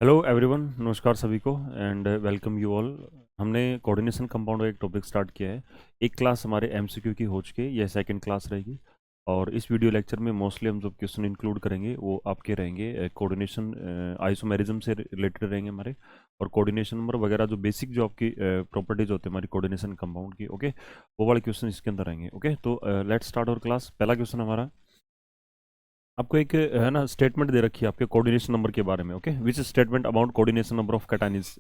Hello everyone, नमस्कार सभी को एंड वेलकम यू ऑल। हमने कोऑर्डिनेशन कंपाउंड का एक टॉपिक स्टार्ट किया है। एक क्लास हमारे एमसीक्यू की हो चुकी है, यह सेकंड क्लास रहेगी। और इस वीडियो लेक्चर में मोस्टली हम जो क्वेश्चन इंक्लूड करेंगे वो आपके रहेंगे कोऑर्डिनेशन आइसोमेरिज्म से रिलेटेड रहेंगे हमारे। और कोऑर्डिनेशन नंबर वगैरह जो बेसिक जो आपकी प्रॉपर्टीज होती है हमारी कोऑर्डिनेशन कंपाउंड की, ओके, वो वाले क्वेश्चन इसके अंदर रहेंगे। ओके, तो लेट्स स्टार्ट और क्लास। पहला क्वेश्चन हमारा, आपको एक है ना स्टेटमेंट दे रखी है आपके कोऑर्डिनेशन नंबर के बारे में। Okay, which statement about coordination number of cation is.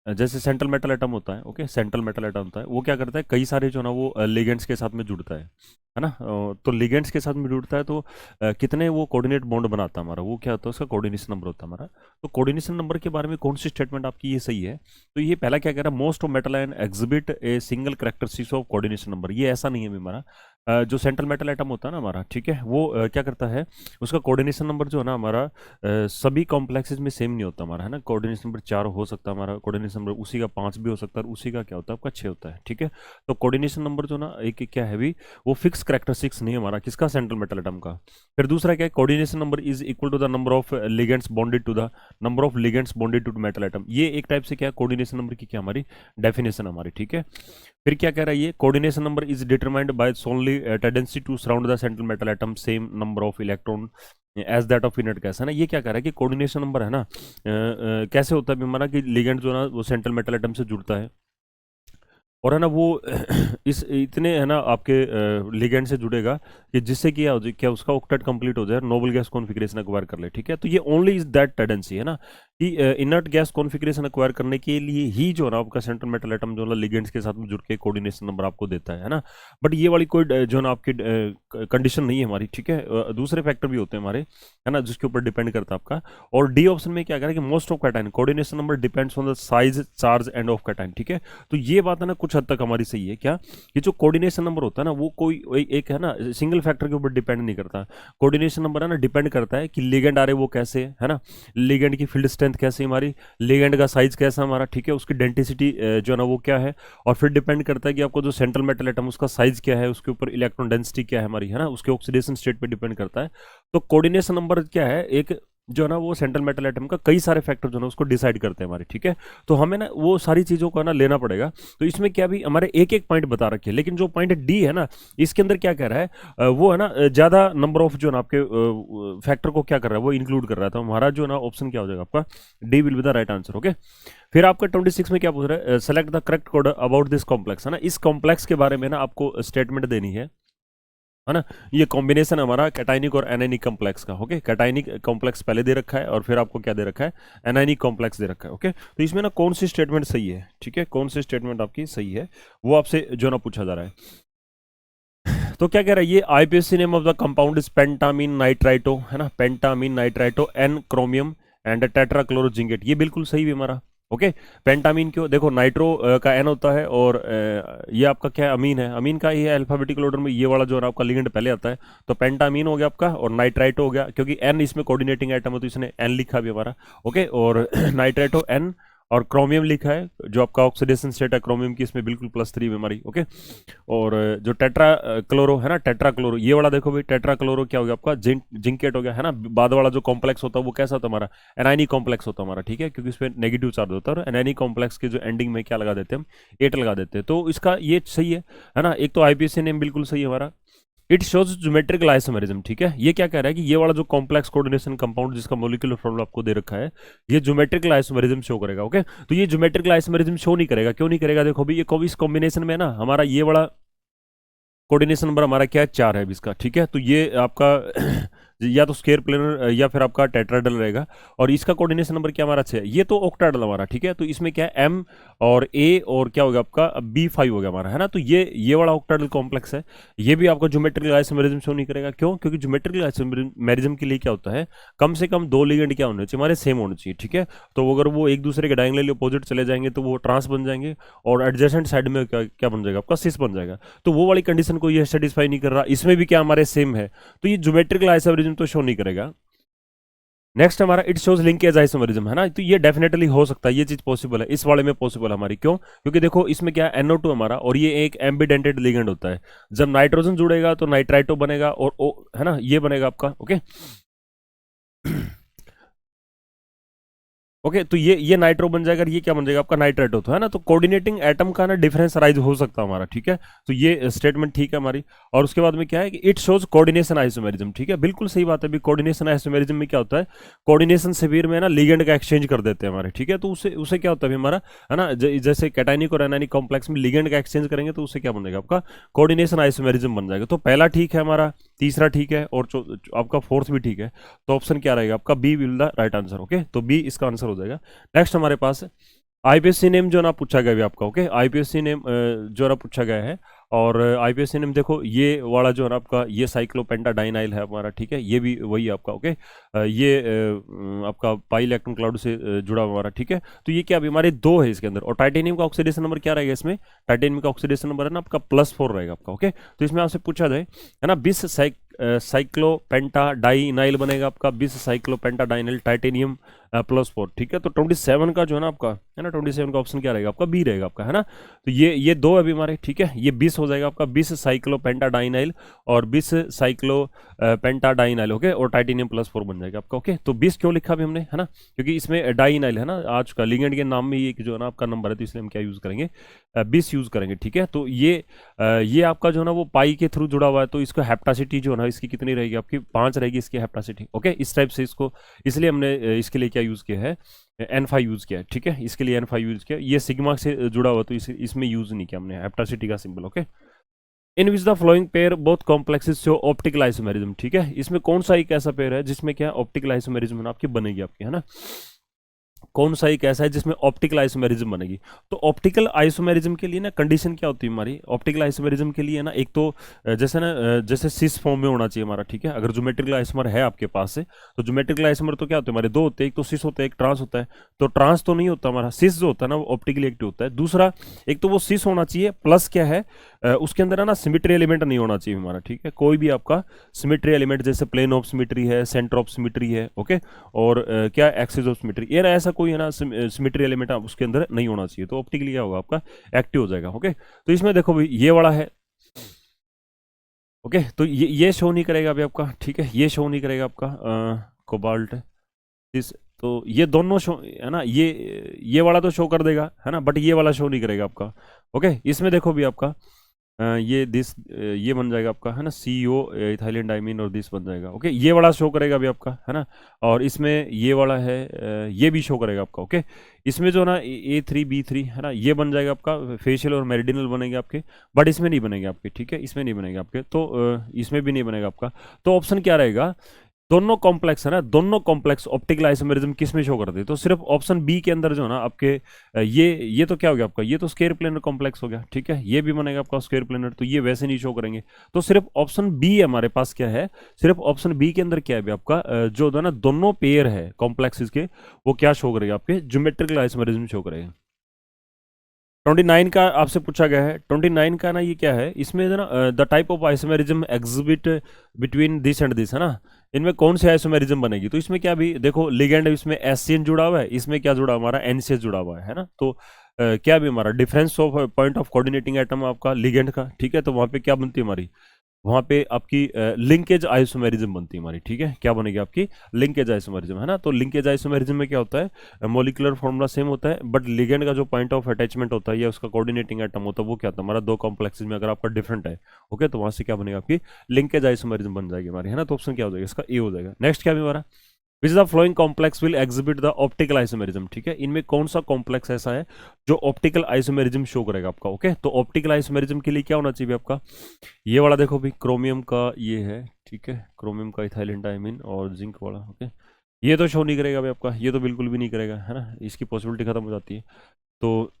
जैसे सेंट्रल मेटल एटम होता है, ओके, सेंट्रल मेटल एटम होता है, वो क्या करता है, कई सारे जो ना वो लिगेंड्स के साथ में जुड़ता है ना। तो लिगेंड्स के साथ में जुड़ता है तो कितने वो कोऑर्डिनेट बॉन्ड बनाता है हमारा, वो क्या होता है, उसका कोऑर्डिनेशन नंबर होता है हमारा। तो कोऑर्डिनेशन नंबर के बारे में कौन सी स्टेटमेंट आपकी ये सही है? तो ये पहला क्या कह रहा है, most of metal ion exhibit a single characteristics of coordination number. ये ऐसा नहीं है अभी हमारा। जो सेंट्रल मेटल एटम होता है ना हमारा, ठीक है, वो क्या करता है, उसका कोऑर्डिनेशन नंबर जो है ना हमारा सभी कॉम्प्लेक्सेस में सेम नहीं होता हमारा, है ना। कोऑर्डिनेशन नंबर 4 हो सकता है हमारा, कोऑर्डिनेशन नंबर उसी का 5 भी हो सकता है, और उसी का क्या होता है आपका 6 होता है, ठीक है। तो कोऑर्डिनेशन नंबर जो ना एक क्या है भी, वो फिक्स कैरेक्टरिस्टिक्स नहीं है हमारा, किसका, सेंट्रल मेटल एटम का। फिर दूसरा क्या है, coordination number is equal to the number of ligands bonded to the number of ligands bonded to metal atom. ये एक टाइप से क्या है, कोऑर्डिनेशन नंबर की क्या हमारी डेफिनेशन हमारी, ठीक है। फिर क्या कह रहा है ये, coordination number is determined by solely tendency to surround the central metal atom same number of electron as that of inert gas, है ना। ये क्या कह रहा है कि कोऑर्डिनेशन नंबर है ना कैसे होता है हमारा, कि लिगेंड जो है ना वो सेंट्रल मेटल एटम से जुड़ता है, और है ना वो इस इतने है ना आपके लिगेंड से जुड़ेगा कि जिससे कि क्या उसका ऑक्टेट कंप्लीट हो जाए, नोबल गैस कॉन्फिगरेशन एक्वायर कर ले, ठीक है। तो ये ओनली इज दैट टेंडेंसी, है ना, कि इनर्ट गैस कॉन्फिगरेशन एक्वायर करने के लिए ही जो है ना आपका सेंट्रल मेटल एटम जो है लिगेंड्स के साथ में जुड़ के कोऑर्डिनेशन नंबर आपको देता है ना। बट ये वाली कोई जो है ना आपकी कंडीशन नहीं है हमारी, ठीक है। दूसरे फैक्टर भी होते हैं हमारे, है ना, जिसके ऊपर डिपेंड करता है आपका। और डी ऑप्शन में क्या कह रहा है कि most of cation coordination number depends on the size, charge end of cation, ठीक है। तो ये बात है ना कुछ हद तक हमारी सही है क्या, कि जो कोऑर्डिनेशन नंबर होता है ना वो कोई एक है ना सिंगल फैक्टर के ऊपर डिपेंड नहीं करता। कोऑर्डिनेशन नंबर है ना डिपेंड करता है कि लिगेंड आ रहे वो कैसे है ना, लिगेंड की फील्ड स्ट्रेंथ कैसे हमारी, लिगेंड का साइज कैसा हमारा, ठीक है, उसकी डेंसिटी जो है ना वो क्या है, और फिर डिपेंड करता है कि आपको जो सेंट्रल मेटल एटम उसका साइज क्या है, उसके ऊपर इलेक्ट्रॉन डेंसिटी क्या है हमारी, है ना, उसके ऑक्सीडेशन स्टेट पे डिपेंड करता है। तो कोऑर्डिनेशन नंबर क्या है, एक जो है ना वो सेंट्रल मेटल एटम का कई सारे फैक्टर जो है ना उसको डिसाइड करते हैं हमारे, ठीक है। तो हमें ना वो सारी चीज़ों को ना लेना पड़ेगा। तो इसमें क्या भी हमारे एक एक पॉइंट बता रखे हैं, लेकिन जो पॉइंट डी है ना, इसके अंदर क्या कह रहा है, वो है ना ज़्यादा नंबर ऑफ जो है ना आपके फैक्टर को क्या कर रहा है, वो इंक्लूड कर रहा है। तो हमारा जो है ना ऑप्शन क्या हो जाएगा आपका, D will be the right answer. Okay, फिर आपका 26 में क्या पूछ रहा है, select the correct code about this complex, है ना। इस कॉम्प्लेक्स के बारे में ना आपको स्टेटमेंट देनी है ना। ये कॉम्बिनेशन हमारा कैटाइनिक और एनाइनिक कॉम्प्लेक्स का, ओके। कैटाइनिक कॉम्प्लेक्स पहले दे रखा है और फिर आपको क्या दे रखा है, एनाइनिक कॉम्प्लेक्स दे रखा है, ओके। तो इसमें ना कौन सी स्टेटमेंट सही है, ठीक है, कौन सी स्टेटमेंट आपकी सही है, वो आपसे जो ना पूछा जा रहा है। तो क्या कह रहा है ये, IUPAC name of the compound is pentaammine nitrito, है ना, pentaammine nitrito N chromium and tetrachlorozincate. ये बिल्कुल सही है हमारा, ओके। पेंटामीन क्यों, देखो नाइट्रो का एन होता है, और ये आपका क्या है, अमीन है, अमीन का ये अल्फाबेटिकल ऑर्डर में ये वाला जो है आपका लिगेंड पहले आता है। तो पेंटामीन हो गया आपका, और नाइट्राइटो हो गया, क्योंकि एन इसमें कोऑर्डिनेटिंग आइटम है तो इसने एन लिखा भी हमारा, ओके। और नाइट्राइटो एन, और क्रोमियम लिखा है, जो आपका ऑक्सीडेशन स्टेट है क्रोमियम की, इसमें बिल्कुल +3 में हमारी, ओके। और जो टेट्रा क्लोरो है ना, टेट्रा क्लोरो ये वाला देखो भाई, टेट्रा क्लोरो क्या हो गया आपका, जिंकेट हो गया, है ना। बाद वाला जो कॉम्प्लेक्स होता है वो कैसा होता है हमारा, एनाइनिक कॉम्प्लेक्स होता है हमारा, ठीक है, क्योंकि इसमें नेगेटिव चार्ज होता है। और एनाइनिक कॉम्प्लेक्स के जो एंडिंग में क्या लगा देते हैं हम, 8 लगा देते हैं। तो इसका ये सही है ना। एक तो आईपीएससी नेम बिल्कुल सही है हमारा। इट शोज ज्योमेट्रिकल आइसोमेरिज्म, ठीक है। ये क्या कह रहा है कि ये वाला जो कॉम्प्लेक्स कोऑर्डिनेशन कंपाउंड जिसका मॉलिक्यूलर फॉर्मूला आपको दे रखा है, ये ज्योमेट्रिकल आइसोमेरिज्म शो करेगा, ओके। तो ये ज्योमेट्रिकल आइसोमेरिज्म शो नहीं करेगा, क्यों नहीं करेगा, देखो भी ये इस कॉम्बिनेशन में ना हमारा ये वाला कोऑर्डिनेशन नंबर हमारा क्या है, 4 है अभी इसका, ठीक है। तो ये आपका या तो स्केयर प्लेनर या फिर आपका टेट्राडल रहेगा। और इसका कोऑर्डिनेशन नंबर क्या हमारा 6 है, ये तो ऑक्टाडल हमारा, ठीक है। तो इसमें क्या है, एम और ए और क्या होगा आपका B5 हो गया हमारा, है ना। तो ये वाला ऑक्टाडल कॉम्प्लेक्स है, ये भी आपका ज्योमेट्रिकल आइसोमेरिज्म शो नहीं करेगा, क्यों, क्योंकि ज्योमेट्रिकल आइसोमेरिज्म के लिए क्या होता है, कम से कम 2 लिगेंड क्या होने चाहिए हमारे, सेम होने चाहिए, ठीक है। तो अगर वो एक दूसरे के डायगोनली अपोजिट चले जाएंगे तो वो ट्रांस बन जाएंगे, और एडजेसेंट साइड में क्या बन जाएगा आपका, सिस बन जाएगा। तो वो वाली कंडीशन को ये सेटिस्फाई नहीं कर रहा, इसमें भी क्या हमारे सेम है, तो ये ज्योमेट्रिकल आइसोमेरिज्म तो शो नहीं करेगा। नेक्स्ट हमारा इट शोज लिंकेज आइसोमेरिज्म, है ना। तो ये डेफिनेटली हो सकता है, ये चीज पॉसिबल है, इस वाले में पॉसिबल है हमारी, क्यों, क्योंकि देखो इसमें क्या है, NO2 हमारा, और ये एक एम्बिडेंटेड लिगेंड होता है। जब नाइट्रोजन जुड़ेगा तो नाइट्राइटो बनेगा, और है ना ये बनेगा आपका, ओके। ओके, तो ये नाइट्रो बन जाएगा, ये क्या बन जाएगा आपका नाइट्रेटो, तो है ना। तो कोऑर्डिनेटिंग एटम का ना डिफरेंस राइज हो सकता है हमारा, ठीक है। तो ये स्टेटमेंट ठीक है हमारी। और उसके बाद में क्या है कि इट शोज कोऑर्डिनेशन आइसोमेरिज्म, ठीक है, बिल्कुल सही बात है। अभी कोऑर्डिनेशन आइसोमेरिज्म में क्या होता है, कोऑर्डिनेशन सिविर में ना लिगेंड का एक्सचेंज कर देते हैं हमारे, ठीक है। तो उससे उससे क्या होता है हमारा, है ना, जैसे कैटाइनिक और एनाइनिक कॉम्प्लेक्स में लिगेंड का एक्सचेंज करेंगे तो उससे क्या बनेगा आपका कोऑर्डिनेशन आइसोमेरिज्म बन जाएगा। तो पहला ठीक है हमारा, तीसरा ठीक है, और आपका फोर्थ भी ठीक है। तो ऑप्शन क्या रहेगा आपका, B will the right answer. Okay, तो बी इसका आंसर हो जाएगा। नेक्स्ट हमारे पास आईपीएससी नेम जो ना पूछा गया है आपका। ओके, आईपीएससी नेम जो ना पूछा गया है। और आईपीएससी नेम देखो, ये वाला जो है ना आपका, ये साइक्लोपेंटाडाइनाइल है हमारा, ठीक है, ये भी वही है आपका। ओके, ये आपका पाई इलेक्ट्रॉन क्लाउड से जुड़ा हुआ हमारा, ठीक है। तो ये क्या, अभी हमारे दो है इसके अंदर। और टाइटेनियम का ऑक्सीडेशन नंबर क्या रहेगा इसमें, टाइटेनियम का ऑक्सीडेशन नंबर है ना आपका +4 रहेगा आपका। ओके, तो इसमें आपसे पूछा जाए, है ना, 20 साइक्लोपेंटाडाइनाइल बनेगा आपका, 20 साइक्लोपेंटाडाइनाइल टाइटेनियम +4, ठीक है। तो 27 का जो है ना आपका, है ना, 27 का ऑप्शन क्या रहेगा आपका, बी रहेगा आपका, है ना। तो ये दो अभी हमारे, ठीक है, ये 20 हो जाएगा आपका, 20 साइक्लोपेंटाडाइनाइल और 20 साइक्लो पेंटाडाइनाइल। ओके, और टाइटेनियम +4 बन जाएगा आपका। ओके, तो 20 क्यों लिखा अभी हमने, है ना, क्योंकि इसमें डाइनाइल है ना, आज का लिगेंड के नाम में ये जो है ना आपका नंबर है, तो इसलिए हम क्या यूज करेंगे, 20 यूज करेंगे, ठीक है। तो ये आपका जो है ना वो पाई के थ्रू जुड़ा हुआ है, तो इसको हेप्टासिटी जो है ना इसकी कितनी रहेगी आपकी, 5 रहेगी इसकी हेप्टासिटी। ओके, इस टाइप से इसको, इसलिए हमने इसके लिए क्या यूज किया है, N5 यूज किया है, ठीक है, इसके लिए N5 यूज किया। ये सिग्मा से जुड़ा हुआ, तो इसमें यूज नहीं किया हमने हेप्टासिटी का symbol. Okay, in which the flowing pair both complexes show optical isomerism, ठीक है। इसमें कौन सा एक ऐसा पेयर है जिसमें क्या ऑप्टिकल आइसोमेरिज्म आपकी बनेगी आपकी, है ना, कौन सा एक ऐसा है जिसमें ऑप्टिकल आइसोमेरिज्म बनेगी। तो ऑप्टिकल आइसोमेरिज्म के लिए ना कंडीशन क्या होती है हमारी, ऑप्टिकल आइसोमेरिज्म के लिए ना, एक तो जैसे ना जैसे सिस फॉर्म में होना चाहिए हमारा, ठीक है। अगर ज्योमेट्रिकल आइसोमर है आपके पास से, तो ज्योमेट्रिकल आइसोमर तो क्या होते हैं हमारे, दो होते हैं, एक तो सिस होता है, एक ट्रांस होता है। तो ट्रांस तो नहीं होता हमारा, सिस जो होता है ना वो ऑप्टिकली एक्टिव होता है। दूसरा, एक तो वो सिस होना चाहिए, प्लस क्या है, उसके अंदर है ना सिमेट्री एलिमेंट नहीं होना चाहिए हमारा, ठीक है। कोई भी आपका सिमेट्री एलिमेंट, जैसे प्लेन ऑफ सिमेट्री है, सेंटर ऑफ सिमेट्री है, ओके, और क्या एक्सिस ऑफ सिमेट्री, ये ना ऐसा कोई है ना सिमेट्री एलिमेंट उसके अंदर नहीं होना चाहिए। तो ऑप्टिकली क्या होगा आपका, एक्टिव हो जाएगा। ओके, तो इसमें देखो भाई ये वाला है, ओके, तो ये शो नहीं करेगा अभी आपका, ठीक है, ये शो नहीं करेगा आपका कोबाल्ट इस। तो ये दोनों शो है ना, ये वाला तो शो कर देगा, है ना, बट ये वाला शो नहीं करेगा आपका। ओके, इसमें देखो भी आपका ये बन जाएगा आपका, है ना, CO इथाइलिन डाइमीन, और दिस बन जाएगा। ओके, ये वाला शो करेगा अभी आपका, है ना। और इसमें ये वाला है, ये भी शो करेगा आपका। ओके, इसमें जो ना A3B3 है ना, ये बन जाएगा आपका, फेशियल और मेरिडिनल बनेंगे आपके, बट इसमें नहीं बनेंगे आपके, ठीक है, इसमें नहीं बनेंगे आपके। तो इसमें भी नहीं बनेगा आपका। तो ऑप्शन क्या रहेगा, दोनों कॉम्प्लेक्स है ना, दोनों कॉम्प्लेक्स ऑप्टिकल आइसोमेरिज्म किस में शो करते हैं, तो सिर्फ ऑप्शन बी के अंदर जो है ना आपके ये तो क्या हो गया आपका, ये तो स्क्वायर प्लेनर कॉम्प्लेक्स हो गया, ठीक है, ये भी बनेगा आपका स्क्वायर प्लेनर, तो ये वैसे नहीं शो करेंगे। तो सिर्फ ऑप्शन बी है हमारे पास, क्या है, सिर्फ ऑप्शन बी के अंदर क्या है आपका, जो है ना दोनों पेयर है कॉम्प्लेक्सेस के, वो क्या शो करेगा आपके, ज्योमेट्रिकल आइसोमेरिज्म शो करेगा। 29 का आपसे पूछा गया है, 29 का ना ये क्या है, इसमें जो ना the type of isomerism exhibit between this and this, है ना, इनमें कौन सी आइसोमेरिज्म बनेगी। तो इसमें क्या भी देखो, लिगेंड इसमें एससीएन जुड़ा हुआ है, इसमें क्या जुड़ा हमारा एनसीएस जुड़ा हुआ है ना। तो क्या भी हमारा difference of point of coordinating atom आपका लिगेंड का, ठीक है, तो वहां पे क्या बनती है हमारी, वहां पे आपकी लिंकेज आइसोमेरिज्म बनती है हमारी, ठीक है, क्या बनेगी आपकी लिंकेज आइसोमेरिज्म, है ना। तो लिंकेज आइसोमेरिज्म में क्या होता है, मॉलिक्यूलर फॉर्मूला सेम होता है, बट लिगेंड का जो पॉइंट ऑफ अटैचमेंट होता है या उसका कोऑर्डिनेटिंग एटम होता है वो क्या होता है हमारा, दो कॉम्प्लेक्सेस में अगर आपका डिफरेंट है, ओके, तो वहां से क्या बनेगा आपकी लिंकेज आइसोमेरिज्म बन जाएगी हमारी, है ना। तो ऑप्शन क्या हो जाएगा इसका, ए हो जाएगा। नेक्स्ट क्या भी हमारा, which the flowing complex will exhibit the optical isomerism, ठीक है, इनमें कौन सा कॉम्प्लेक्स ऐसा है जो ऑप्टिकल आइसोमेरिज्म शो करेगा आपका। ओके, तो ऑप्टिकल आइसोमेरिज्म के लिए क्या होना चाहिए आपका, ये वाला देखो भी, क्रोमियम का ये है, ठीक है, क्रोमियम का इथाइलिन डाइमीन और जिंक वाला। ओके, ये तो शो नहीं करेगा भाई आपका, ये तो बिल्कुल भी नहीं करेगा, है ना, इसकी पॉसिबिलिटी खत्म हो जाती है। तो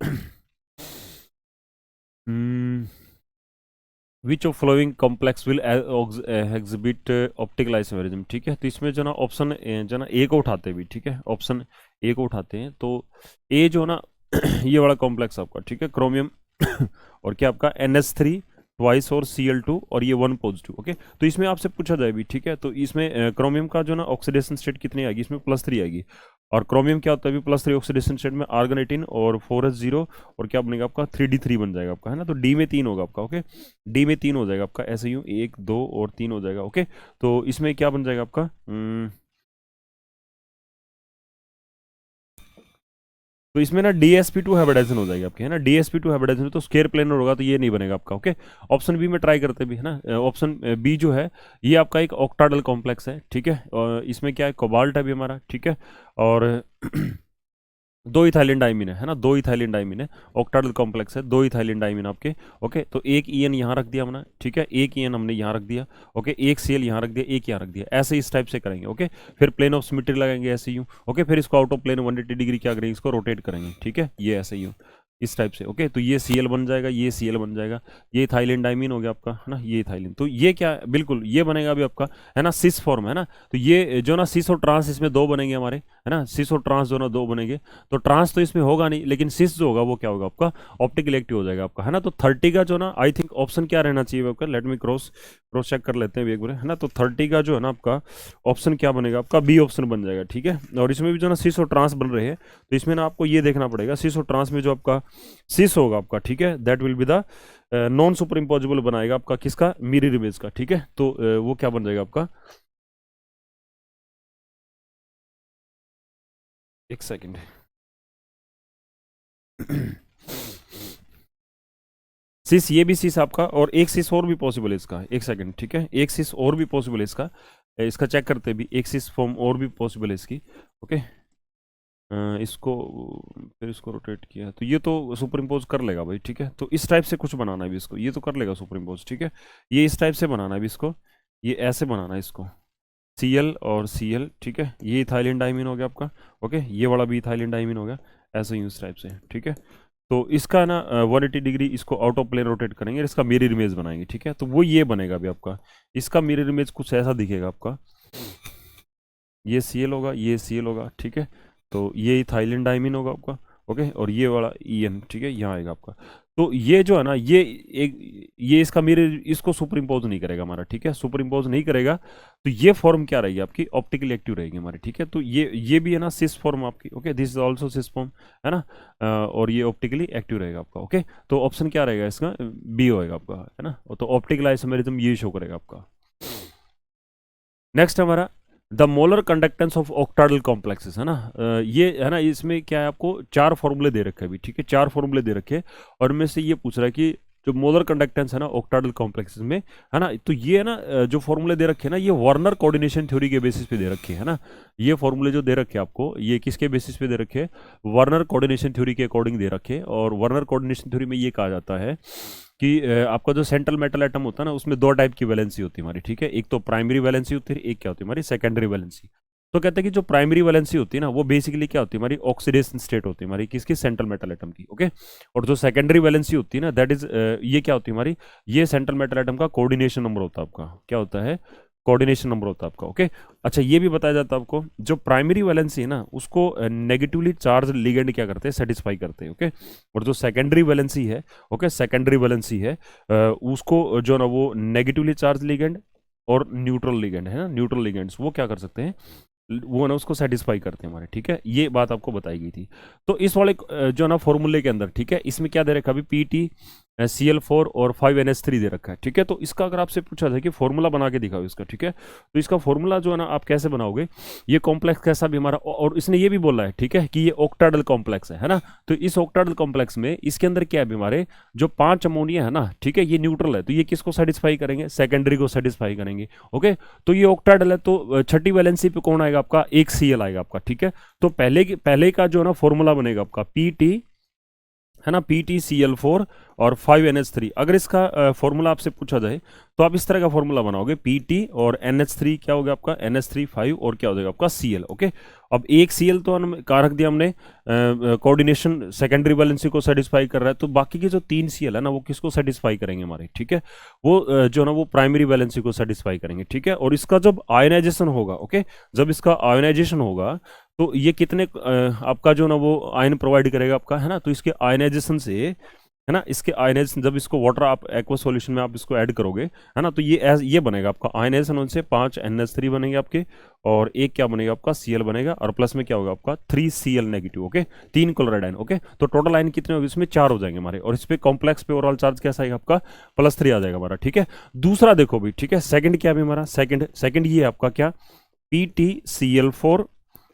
which of flowing complex will exhibit optical isomerism, ठीक है। तो इसमें जो ना ऑप्शन जो ना ए को उठाते हैं भी, ठीक है, ऑप्शन ए को उठाते हैं, तो ए जो ना ये वाला कॉम्प्लेक्स आपका, ठीक है, क्रोमियम और क्या आपका NH3 ट्वाइस और Cl2 और ये 1 पॉजिटिव। ओके, तो इसमें आपसे पूछा जाए भी, ठीक है, तो इसमें क्रोमियम का जो ना ऑक्सीडेशन स्टेट कितनी आएगी, इसमें +3 आएगी। और क्रोमियम क्या होता है अभी, +3 ऑक्सीडेशन स्टेट में, आर्गन 18 और 4s0, और क्या बनेगा आपका 3d3 बन जाएगा आपका, है ना। तो डी में 3 होगा आपका। ओके, डी में 3 हो जाएगा आपका, ऐसे यूँ 1 2 और 3 हो जाएगा। ओके, तो इसमें क्या बन जाएगा आपका, तो इसमें ना DsP2 हाइब्रिडाइजेशन हो जाएगी आपकी, है ना। DsP2 हाइब्रिडाइजेशन तो स्केयर प्लेनर होगा, तो ये नहीं बनेगा आपका। ओके, ऑप्शन बी में ट्राई करते भी, है ना। ऑप्शन बी जो है ये आपका एक ऑक्टाडल कॉम्प्लेक्स है, ठीक है। और इसमें क्या है, कोबाल्ट है भी हमारा, ठीक है। और दो इथाइलिन डाइमीन है ना, दो इथाइलिन डाइमीन है, ऑक्टाडल कॉम्प्लेक्स है, दो इथाइलिन डाइमीन आपके। ओके, तो एक ईएन यहाँ रख दिया हमने, ठीक है, एक ईएन हमने यहाँ रख दिया। ओके, एक सीएल यहाँ रख दिया, एक यहाँ रख दिया, ऐसे इस टाइप से करेंगे। ओके, फिर प्लेन ऑफ सिमेट्री लगाएंगे ऐसे यूँ। ओके, फिर इसको आउट ऑफ प्लेन 180 डिग्री क्या करेंगे, इसको रोटेट करेंगे, ठीक है, ये ऐसे यूँ इस टाइप से। ओके, तो ये सीएल बन जाएगा, ये सीएल बन जाएगा, ये इथाइलिन डाइमीन हो गया आपका, है ना, ये इथाइलिन। तो ये क्या है, बिल्कुल ये बनेगा अभी आपका, है ना, सिस फॉर्म, है ना। तो ये जो ना सिस और ट्रांस इसमें दो बनेंगे हमारे, है ना, सिस और ट्रांस जो ना दो बनेंगे। तो ट्रांस तो इसमें होगा नहीं, लेकिन सिस जो होगा वो क्या होगा आपका, ऑप्टिकल एक्टिव हो जाएगा आपका, है ना। तो 30 का जो ना आई थिंक ऑप्शन क्या रहना चाहिए आपका, लेट मी क्रॉस चेक कर लेते हैं एक बार, है ना। तो 30 का जो है ना आपका ऑप्शन क्या बनेगा आपका, बी ऑप्शन बन जाएगा, ठीक है। और इसमें भी जो ना सिस और ट्रांस बन रहे हैं, तो इसमें ना आपको ये देखना पड़ेगा, सिस और ट्रांस में जो आपका सिस होगा आपका, ठीक है, that will be the non super imposable बनाएगा आपका किसका, मिरर इमेज का, ठीक है। तो वो क्या बन जाएगा आपका, एक सेकेंड सिस, ये भी सिस आपका, और एक सिस और भी पॉसिबल है इसका, एक सेकंड, ठीक है, एक सिस और भी पॉसिबल है इसका, इसका चेक करते भी, एक सिस फॉर्म और भी पॉसिबल है इसकी। ओके, इसको फिर इसको रोटेट किया तो ये तो सुपर इम्पोज कर लेगा भाई, ठीक है। तो इस टाइप से कुछ बनाना है भी इसको, ये तो कर लेगा सुपर इम्पोज, ठीक है। ये इस टाइप से बनाना है भी इसको, ये ऐसे बनाना है इसको, Cl और Cl, ठीक है, ये इथाइलिन डाइमीन हो गया आपका। ओके, ये वाला भी इथाइलिन डाइमीन हो गया, ऐसे ही इस टाइप से, ठीक है। तो इसका ना 180 डिग्री इसको आउट ऑफ प्लेन रोटेट करेंगे, इसका मिरर इमेज बनाएंगे, ठीक है। तो वो ये बनेगा अभी आपका, इसका मिरर इमेज कुछ ऐसा दिखेगा आपका, ये Cl होगा, ये Cl होगा, ठीक है। तो ये इथाइलिन डाइमीन होगा आपका। ओके, और ये वाला En, ठीक है, यहाँ आएगा आपका। तो ये जो है ना, ये एक, ये इसका मिरर इसको सुपर इम्पोज नहीं करेगा हमारा, ठीक है, सुपर इम्पोज नहीं करेगा। तो ये फॉर्म क्या रहेगी आपकी, ऑप्टिकली एक्टिव रहेगी हमारी, ठीक है। तो ये भी है ना सिस फॉर्म आपकी। Okay, this is also cis form, है ना। और ये ऑप्टिकली एक्टिव रहेगा आपका। ओके, तो ऑप्शन क्या रहेगा इसका, बी होएगा आपका, है ना। तो ऑप्टिकल आइसोमेरिज्म ये शो करेगा आपका। नेक्स्ट हमारा the molar conductance of octahedral complexes, है ना। ये है ना, इसमें क्या है, आपको चार फॉर्मूले दे रखे हैं अभी, ठीक है, चार फॉर्मूले दे रखे हैं, और इनमें से ये पूछ रहा है कि जो मोलर कंडक्टेंस है ना ऑक्टाडल कॉम्प्लेक्सेस में, है ना, तो ये है ना जो फॉर्मूले दे रखे हैं ना, ये वार्नर कोऑर्डिनेशन थ्योरी के बेसिस पे दे रखे हैं, है ना। ये फॉर्मूले जो दे रखे हैं आपको, ये किसके बेसिस पे दे रखे हैं, वार्नर कोऑर्डिनेशन थ्योरी के अकॉर्डिंग दे रखे हैं। और वार्नर कोऑर्डिनेशन थ्योरी में ये कहा जाता है कि आपका जो सेंट्रल मेटल एटम होता है ना, उसमें दो टाइप की वैलेंसी होती है हमारी, ठीक है। एक तो प्राइमरी वैलेंसी होती है, एक क्या होती है हमारी सेकेंडरी वैलेंसी। तो कहते हैं कि जो प्राइमरी वैलेंसी होती है ना, वो बेसिकली क्या होती है हमारी, ऑक्सीडेशन स्टेट होती है हमारी किसकी, सेंट्रल मेटल एटम की। ओके, और जो सेकेंडरी वैलेंसी होती है ना, दैट इज ये क्या होती है हमारी, ये सेंट्रल मेटल एटम का कोऑर्डिनेशन नंबर होता है आपका, क्या होता है, कोऑर्डिनेशन नंबर होता है आपका। ओके, अच्छा, ये भी बताया जाता है आपको, जो प्राइमरी वैलेंसी है ना, उसको नेगेटिवली चार्ज लिगेंड क्या करते हैं, सेटिस्फाई करते हैं। ओके, और जो सेकेंडरी वैलेंसी है, ओके, सेकेंडरी वैलेंसी है, उसको जो ना वो नेगेटिवली चार्ज लिगेंड और न्यूट्रल लिगेंड, है ना, न्यूट्रल लिगेंड्स वो क्या कर सकते हैं, वो ना उसको सेटिस्फाई करते हैं हमारे, ठीक है। ये बात आपको बताई गई थी। तो इस वाले जो ना फॉर्मूले के अंदर, ठीक है, इसमें क्या दे रखा है अभी, Pt Cl4 और 5NH3 दे रखा है, ठीक है। तो इसका अगर आपसे पूछा जाए कि फॉर्मूला बना के दिखाओ इसका, ठीक है, तो इसका फॉर्मूला जो है ना आप कैसे बनाओगे, ये कॉम्प्लेक्स कैसा भी हमारा, और इसने ये भी बोला है, ठीक है, कि ये ऑक्टाडल कॉम्प्लेक्स है ना। तो इस ऑक्टाडल कॉम्प्लेक्स में इसके अंदर क्या है हमारे, जो 5 अमोनिया है ना, ठीक है, ये न्यूट्रल है, तो ये किसको सेटिस्फाई करेंगे, सेकेंडरी को सेटिस्फाई करेंगे। ओके, तो ये ऑक्टाडल है, तो छठी वैलेंसी पे कौन आएगा आपका, एक Cl आएगा आपका, ठीक है। तो पहले का जो ना फॉर्मूला बनेगा आपका Pt, है ना, PtCl4 और 5NH3। अगर इसका फॉर्मूला आपसे पूछा जाए तो आप इस तरह का फॉर्मूला बनाओगे, Pt और NH3 क्या हो गया आपका, NH3 5 और क्या हो जाएगा आपका Cl। ओके, अब एक Cl तो कहाँ रख दिया हमने, कोऑर्डिनेशन सेकेंडरी वैलेंसी को सेटिस्फाई कर रहा है, तो बाकी के जो 3 Cl है ना, वो किसको सेटिस्फाई करेंगे हमारे, ठीक है, वो जो ना वो प्राइमरी वैलेंसी को सेटिस्फाई करेंगे, ठीक है। और इसका जब आयनाइजेशन होगा, ओके, जब इसका आयनाइजेशन होगा तो ये कितने आपका जो ना वो आयन प्रोवाइड करेगा आपका, है ना। तो इसके आयनाइजेशन से, है ना, इसके आयनाइजेशन जब इसको वाटर आप एक्वा सॉल्यूशन में आप इसको ऐड करोगे, है ना, तो ये बनेगा आपका आयनाइजेशन उनसे 5 NH3 बनेंगे आपके, और एक क्या बनेगा आपका Cl बनेगा, और प्लस में क्या होगा आपका 3 Cl negative. Okay, 3 chloride ion. Okay, तो टोटल आयन कितने होंगे, इसमें 4 हो जाएंगे हमारे, और इस पे कॉम्प्लेक्स पे ओवरऑल चार्ज कैसा आएगा आपका, +3 आ जाएगा हमारा, ठीक है। दूसरा देखो भी, ठीक है, सेकंड क्या भी हमारा, सेकंड ये है आपका क्या, PtCl4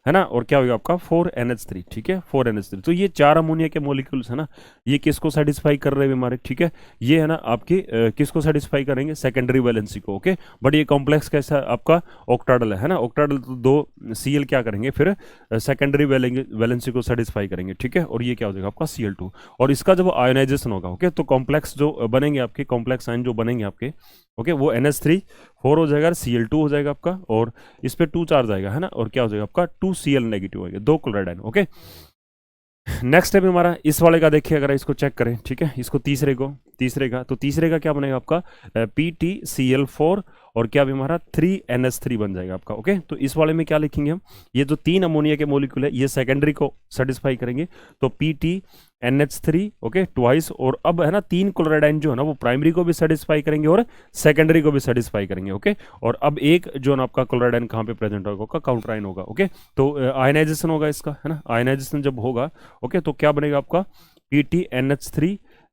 है ना, और क्या होगा आपका 4NH3, ठीक है, 4NH3। तो ये 4 अमोनिया के मॉलिक्यूल्स है ना, ये किसको सेटिस्फाई कर रहे हैं हमारे, ठीक है, ये है ना आपकी किसको सेटिस्फाई करेंगे, सेकेंडरी वैलेंसी को, ओके। बट ये कॉम्प्लेक्स कैसा है आपका, ऑक्टाडल है ना, ऑक्टाडल, तो 2 Cl क्या करेंगे फिर सेकेंडरी वैलेंसी को सेटिस्फाई करेंगे, ठीक है, और ये क्या हो जाएगा आपका Cl2। और इसका जब आयोनाइजेशन होगा, ओके, तो कॉम्प्लेक्स जो बनेंगे आपके, कॉम्प्लेक्स आयन जो बनेंगे आपके, ओके, वो NH3 4 हो जाएगा, Cl2 हो जाएगा आपका, और इस पे 2 चार्ज आएगा, है ना, और क्या हो जाएगा आपका 2Cl नेगेटिव हो गया, 2 chloride ion, okay. Next step हमारा इस वाले का देखिए, अगर इसको चेक करें, ठीक है, इसको तीसरे का, तो तीसरे का क्या बनेगा आपका PtCl4 और क्या भी हमारा 3NH3 बन जाएगा आपका, ओके। तो इस वाले में क्या लिखेंगे हम, ये जो 3 अमोनिया के मॉलिक्यूल है ये सेकेंडरी को सेटिस्फाई करेंगे, तो PtNH3, ओके, ट्वाइस, और अब है ना 3 क्लोराइड आयन जो है ना वो प्राइमरी को भी सेटिस्फाई करेंगे और सेकेंडरी को भी सेटिस्फाई करेंगे, ओके। और अब एक जो ना आपका क्लोराइड आयन कहाँ पे प्रेजेंट होगा, काउंटर आयन होगा, ओके। तो आयनाइजेशन होगा इसका, है ना, आयनाइजेशन जब होगा, ओके, तो क्या बनेगा आपका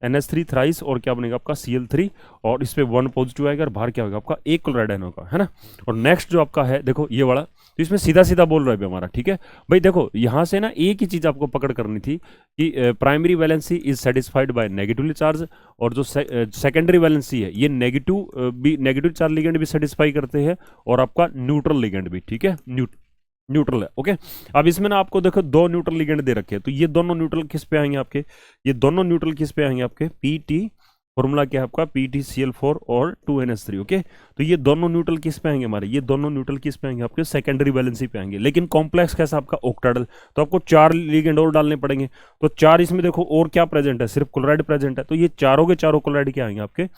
NH3 थ्राइस, और क्या बनेगा आपका Cl3, और इस पे 1 पॉजिटिव आएगा, और बाहर क्या होगा आपका एक क्लोराइड आयन होगा, है ना। और नेक्स्ट जो आपका है देखो ये वाला, तो इसमें सीधा सीधा बोल रहा है हमारा, ठीक है भाई। देखो यहाँ से ना एक ही चीज आपको पकड़ करनी थी कि primary valency is satisfied by negatively charge, और जो सेकेंडरी वैलेंसी है ये नेगेटिव चार्ज लिगेंड भी सेटिस्फाई करते हैं, और आपका न्यूट्रल लिगेंड भी, ठीक है, न्यूट्रल है, ओके। अब इसमें ना आपको देखो 2 न्यूट्रल लिगेंड दे रखे हैं, तो ये दोनों न्यूट्रल किस पे आएंगे आपके, ये दोनों न्यूट्रल किस पे आएंगे आपके Pt, फॉर्मूला क्या है आपका PtCl4 और 2NH3, ओके। तो ये दोनों न्यूट्रल किस पे आएंगे हमारे, ये दोनों न्यूट्रल किस पे आएंगे आपके सेकेंडरी वैलेंसी पे आएंगे, लेकिन कॉम्प्लेक्स कैसा आपका ऑक्टाडल, तो आपको 4 लिगेंड और डालने पड़ेंगे। तो 4 इसमें देखो और क्या प्रेजेंट है, सिर्फ क्लोराइड प्रेजेंट है, तो ये चारों के चारों क्लोराइड क्या आएंगे आपके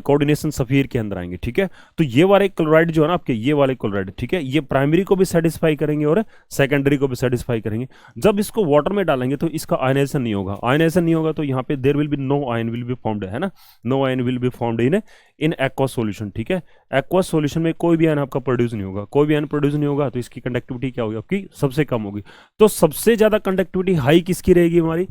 कोऑर्डिनेशन सफीर के अंदर आएंगे, ठीक है। तो ये वाले क्लोराइड जो है ना आपके, ये वाले क्लोराइड, ठीक है, ये प्राइमरी को भी सेटिस्फाई करेंगे और सेकेंडरी को भी सेटिस्फाई करेंगे। जब इसको वाटर में डालेंगे तो इसका आयनाइजेशन नहीं होगा, आयनाइजेशन नहीं होगा तो यहाँ पे there will be no ion will be found, है ना, no ion will be found in aqueous solution, ठीक है। एक्वस सॉल्यूशन में कोई भी आयन आपका प्रोड्यूस नहीं होगा, कोई भी आयन प्रोड्यूस नहीं होगा, तो इसकी कंडक्टिविटी क्या होगी आपकी, सबसे कम होगी। तो सबसे ज्यादा कंडक्टिविटी हाई किसकी रहेगी हमारी,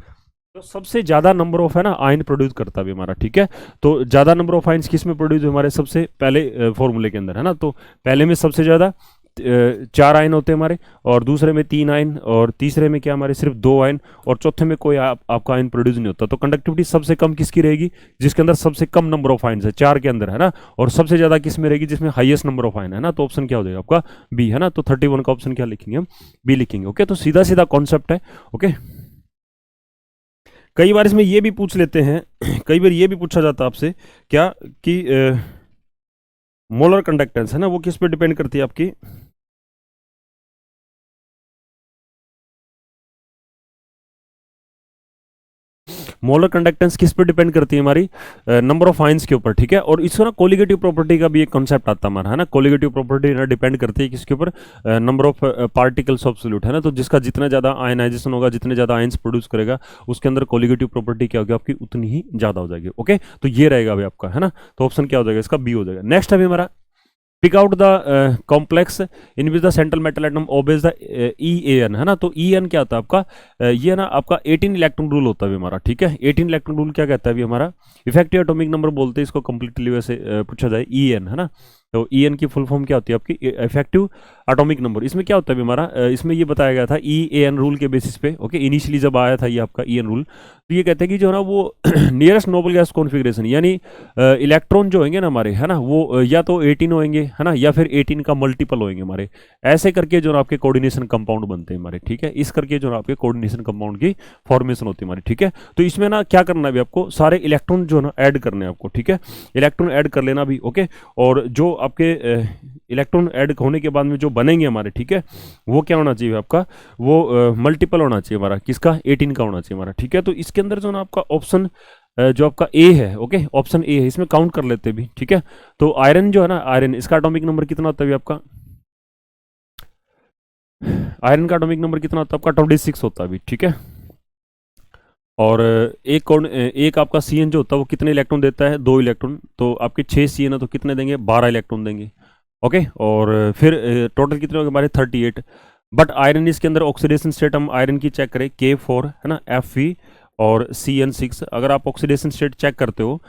तो सबसे ज्यादा नंबर ऑफ है ना आयन प्रोड्यूस करता है हमारा, ठीक है। तो ज्यादा नंबर ऑफ आयन्स किस में प्रोड्यूस हमारे, सबसे पहले फॉर्मूले के अंदर, है ना। तो पहले में सबसे ज्यादा 4 आयन होते हैं हमारे, और दूसरे में 3 आयन, और तीसरे में क्या हमारे सिर्फ 2 आयन, और चौथे में कोई आपका आयन प्रोड्यूस नहीं होता। तो कंडक्टिविटी सबसे कम किसकी रहेगी, जिसके अंदर सबसे कम नंबर ऑफ आयन है, 4 के अंदर, है ना, और सबसे ज्यादा किस में रहेगी, जिसमें हाईएस्ट नंबर ऑफ आयन है ना। तो ऑप्शन क्या हो जाएगा आपका बी, है ना। तो 31 का ऑप्शन क्या लिखेंगे हम, बी लिखेंगे, ओके। तो सीधा सीधा कॉन्सेप्ट है, ओके। कई बार इसमें ये भी पूछ लेते हैं कई बार ये भी पूछा जाता है आपसे क्या कि मोलर कंडक्टेंस है ना वो किस पे डिपेंड करती है आपकी, मोलर कंडक्टेंस किस पे डिपेंड करती है हमारी, नंबर ऑफ आयंस के ऊपर, ठीक है। और इसको ना कोलिगेटिव प्रॉपर्टी का भी एक कॉन्सेप्ट आता है हमारा, है ना। कोलिगेटिव प्रॉपर्टी ना डिपेंड करती है किसके ऊपर, number of particles of solute, है ना। तो जिसका जितना ज्यादा आयनाइजेशन होगा, जितने ज्यादा आयंस प्रोड्यूस करेगा, उसके अंदर कोलिगेटिव प्रॉपर्टी क्या होगी आपकी, उतनी ही ज्यादा हो जाएगी, ओके। तो ये रहेगा अभी आपका, है ना। तो ऑप्शन क्या हो जाएगा इसका, बी हो जाएगा। नेक्स्ट अभी हमारा pick out the complex in which the central metal atom obeys the EAN, है ना। तो EAN क्या होता है आपका, ये ना आपका 18 इलेक्ट्रॉन रूल होता है हमारा, ठीक है। 18 इलेक्ट्रॉन रूल क्या कहता है अभी हमारा, इफेक्टिव एटॉमिक नंबर बोलते हैं इसको, कंप्लीटली वैसे पूछा जाए EAN, है ना। तो EAN की फुल फॉर्म क्या होती है आपकी, इफेक्टिव एटॉमिक नंबर। इसमें क्या होता है हमारा, इसमें ये बताया गया था EAN रूल के बेसिस पे, ओके। इनिशियली जब आया था ये आपका EAN रूल, तो ये कहते हैं कि जो है ना वो नियरेस्ट नोबल गैस कॉन्फ़िगरेशन, यानी इलेक्ट्रॉन जो होंगे ना हमारे, है ना, वो या तो 18 होंगे, है ना, या फिर 18 का मल्टीपल होंगे हमारे, ऐसे करके जो आपके कोऑर्डिनेशन कंपाउंड बनते हैं हमारे, ठीक है। इस करके जो आपके कोऑर्डिनेशन कंपाउंड की फॉर्मेशन होती है हमारी, ठीक है। तो इसमें ना क्या करना है आपको, सारे इलेक्ट्रॉन जो है ना ऐड करने हैं आपको, ठीक है। इलेक्ट्रॉन ऐड कर लेना भी, ओके। और जो आपके इलेक्ट्रॉन ऐड होने के बाद में जो बनेंगे हमारे, ठीक है, वो क्या होना चाहिए आपका, वो मल्टीपल होना चाहिए हमारा, किसका, 18 का होना चाहिए हमारा, ठीक है। तो इसके अंदर जो ना आपका ऑप्शन जो आपका ए है, ओके, ऑप्शन ए है, इसमें काउंट कर लेते हैं भी, ठीक है। तो आयरन जो है ना, आयरन, इसका एटॉमिक नंबर कितना होता है आपका, आयरन का एटॉमिक नंबर कितना होता है आपका, 26 होता है अभी, ठीक है। और एक आपका CN जो होता है वो कितने इलेक्ट्रॉन देता है, 2 इलेक्ट्रॉन। तो आपके 6 CN है तो कितने देंगे, 12 इलेक्ट्रॉन देंगे, ओके। और फिर टोटल कितने होंगे हमारे, 38। बट आयरन इसके अंदर ऑक्सीडेशन स्टेट हम आयरन की चेक करें, K4 है ना, Fe और CN6। अगर आप ऑक्सीडेशन स्टेट चेक करते हो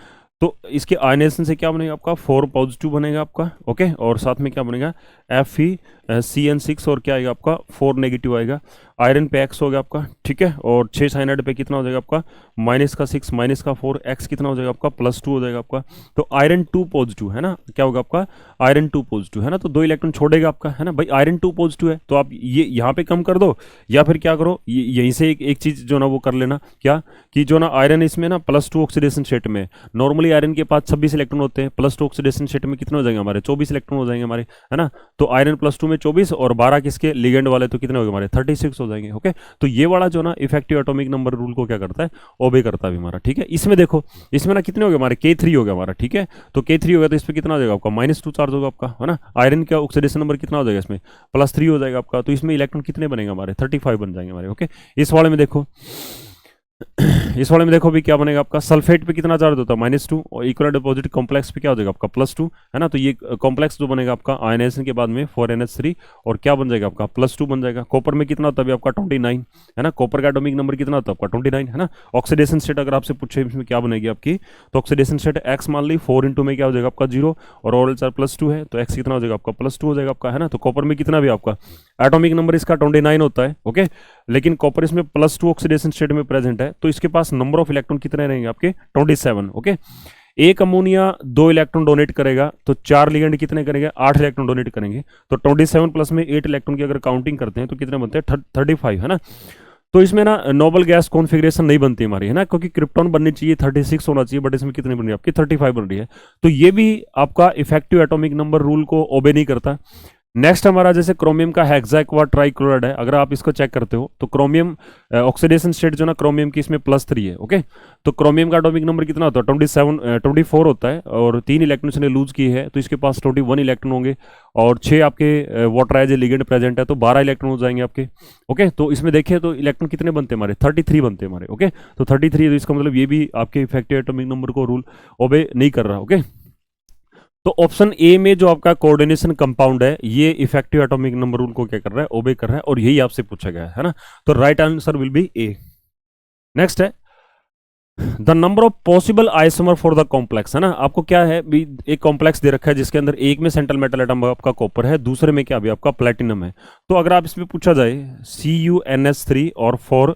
तो इसके आयनाइजेशन से क्या बनेगा आपका, 4 पॉजिटिव बनेगा आपका, ओके। और साथ में क्या बनेगा, Fe CN6 और क्या आएगा आपका 4 नेगेटिव आएगा। आयरन पे X हो गया आपका, ठीक है, और 6 साइनाइड पे कितना हो जाएगा आपका माइनस का 6 माइनस का 4, X कितना हो जाएगा आपका +2 हो जाएगा आपका। तो आयरन 2 पॉजिटिव है ना, क्या होगा आपका आयरन 2 पॉजिटिव है ना, तो 2 इलेक्ट्रॉन छोड़ेगा आपका, है ना भाई, आयरन 2 पॉजिटिव है तो आप ये यहाँ पे कम कर दो, या फिर क्या करो यहीं से एक चीज जो ना वो कर लेना, क्या कि जो ना आयरन इसमें ना +2 ऑक्सीडेशन स्टेट में, नॉर्मली आयरन के पास 26 इलेक्ट्रॉन होते हैं, +2 ऑक्सीडेशन स्टेट में कितने हो जाएंगे हमारे 24 इलेक्ट्रॉन हो जाएंगे हमारे, है ना। तो आयरन +2 में 24 और 12 किसके लिगेंड वाले, तो कितने हो गए हमारे 36 हो जाएंगे। ओके, तो ये वाला जो ना इफेक्टिव एटॉमिक नंबर रूल को क्या करता है, ओबे करता है हमारा, ठीक है। इसमें देखो, इसमें ना कितने हो गए हमारे K3 हो गया हमारा, ठीक है, तो K3 हो गया तो इस पर कितना हो जाएगा आपका -2 चार्ज होगा आपका, है ना। आयरन का ऑक्सीडेशन नंबर कितना हो जाएगा इसमें +3 हो जाएगा आपका, तो इसमें इलेक्ट्रॉन कितने बनेंगे हमारे 35 बन जाएंगे हमारे। ओके, इस वाले में देखो इस वाले में देखो भी क्या बनेगा आपका, सल्फेट पे कितना चार्ज होता है -2 और इक्वल डिपॉजिट कॉम्प्लेक्स पे क्या हो जाएगा आपका +2, है ना। तो ये कॉम्प्लेक्स जो बनेगा आपका आयनाइजेशन के बाद में 4NH3 और क्या बन जाएगा आपका +2 बन जाएगा। कॉपर में कितना होता है आपका 29, है ना, कॉपर का एटॉमिक नंबर कितना होता है आपका 29, है ना। ऑक्सीडेशन स्टेट अगर आपसे पूछे इसमें क्या बनेगी आपकी, तो ऑक्सीडेशन स्टेट X मान ली 4 इंटू में क्या हो जाएगा आपका 0 और ओरल चार्ज +2 है तो X कितना हो जाएगा आपका +2 हो जाएगा आपका, है ना। तो कॉपर में कितना भी आपका एटॉमिक नंबर इसका 29 होता है। ओके, लेकिन कॉपर इसमें +2 ऑक्सीडेशन स्टेट में प्रेजेंट है तो इसके पास नंबर ऑफ इलेक्ट्रॉन कितने रहेंगे आपके 27। ओके, एक अमोनिया 2 इलेक्ट्रॉन डोनेट करेगा तो 4 लिगेंड कितने करेंगे 8 इलेक्ट्रॉन डोनेट करेंगे, तो 27 प्लस में 8 इलेक्ट्रॉन की अगर काउंटिंग करते हैं तो कितने बनते हैं 35, है ना। तो इसमें ना नोबल गैस कॉन्फ़िगरेशन नहीं बनती हमारी, है ना, क्योंकि क्रिप्टॉन बननी चाहिए 36 होना चाहिए, बट इसमें कितनी बन रही है आपकी 35 बन रही है। तो ये भी आपका इफेक्टिव एटॉमिक नंबर रूल को ओबे नहीं करता। नेक्स्ट हमारा जैसे क्रोमियम का हेक्साक्वा ट्राइक्लोराइड है, अगर आप इसको चेक करते हो तो क्रोमियम ऑक्सीडेशन स्टेट जो ना क्रोमियम की इसमें +3 है। ओके, तो क्रोमियम का एटॉमिक नंबर कितना होता है 24 होता है और 3 इलेक्ट्रॉन इसने लूज किए हैं तो इसके पास 21 इलेक्ट्रॉन होंगे और 6 आपके वाटर लिगेंड प्रेजेंट है तो 12 इलेक्ट्रॉन हो जाएंगे आपके। ओके, तो इसमें देखिए तो इलेक्ट्रॉन कितने बनते हैं हमारे 33 बनते हैं हमारे। ओके, तो 33 तो इसका मतलब ये भी आपके इफेक्टिव एटॉमिक नंबर को रूल ओबे नहीं कर रहा। ओके, तो ऑप्शन ए में जो आपका कोऑर्डिनेशन कंपाउंड है ये इफेक्टिव एटॉमिक नंबर रूल को क्या कर रहा है ओबे कर रहा है और यही आपसे पूछा गया है ना। तो right answer will be A. Next है the number of possible isomer for the complex, है ना। आपको क्या है भी एक कॉम्प्लेक्स दे रखा है जिसके अंदर एक में सेंट्रल मेटल एटम आपका कॉपर है, दूसरे में क्या भी आपका प्लेटिनम है। तो अगर आप इसमें पूछा जाए CuNH3 और 4